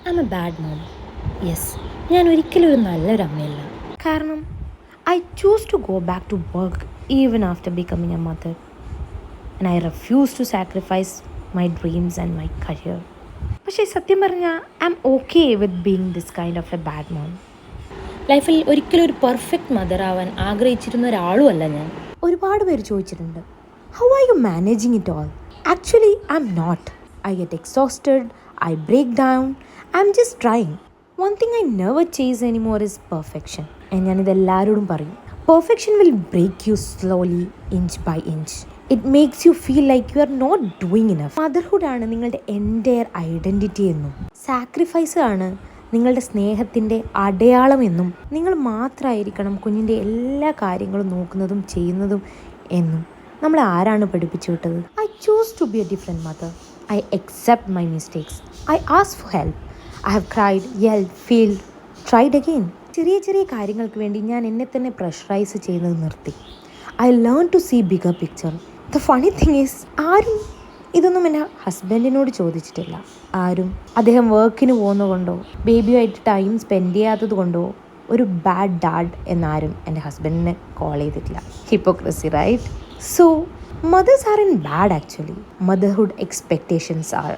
I am a bad mom. Yes, ഞാൻ ഒരിക്കലും ഒരു നല്ലൊരു അമ്മയല്ല. കാരണം I choose to go back to work even after becoming a mother. And I refuse to sacrifice my dreams and my career. പക്ഷേ സത്യം പറഞ്ഞാൽ I am okay with being this kind of a bad mom. ലൈഫിൽ ഒരിക്കലും ഒരു perfect mother ആവാൻ ആഗ്രഹിച്ചിരുന്ന ഒരാളും അല്ല ഞാൻ. ഒരുപാട് പേര് ചോദിച്ചിട്ടുണ്ട്, how are you managing it all? Actually I am not. I get exhausted, I break down, I'm just trying. One thing I never chase anymore is perfection. And ഞാനിത് എല്ലാവരോടും പറയും. Perfection will break you slowly, inch by inch. It makes you feel like you are not doing enough. Motherhood ആണ് നിങ്ങളുടെ entire identity എന്നും sacrifice ആണ് നിങ്ങളുടെ സ്നേഹത്തിൻ്റെ അടയാളമെന്നും നിങ്ങൾ മാത്രമായിരിക്കണം കുഞ്ഞിൻ്റെ എല്ലാ കാര്യങ്ങളും നോക്കുന്നതും ചെയ്യുന്നതും എന്നും നമ്മളെ ആരാണ് പഠിപ്പിച്ചു വിട്ടത്? I choose to be a different mother. I accept my mistakes. I ask for help. I have cried, yelled, failed, tried again. ചെറിയ ചെറിയ കാര്യങ്ങൾക്ക് വേണ്ടി ഞാൻ എന്നെ തന്നെ പ്രഷറൈസ് ചെയ്യുന്നത് നിർത്തി. I learned to see bigger picture. The funny thing is, ആരും ഇതൊന്നും എൻ്റെ ഹസ്ബൻഡിനോട് ചോദിച്ചിട്ടില്ല. ആരും അദ്ദേഹം വർക്കിന് പോകുന്നതുകൊണ്ടോ ബേബിയുമായിട്ട് ടൈം സ്പെൻഡ് ചെയ്യാത്തത് കൊണ്ടോ ഒരു ബാഡ് ഡാഡ് എന്നാരും എൻ്റെ ഹസ്ബൻഡിനെ കോൾ ചെയ്തിട്ടില്ല. Hypocrisy, right? So mothers aren't bad actually. Motherhood expectations are.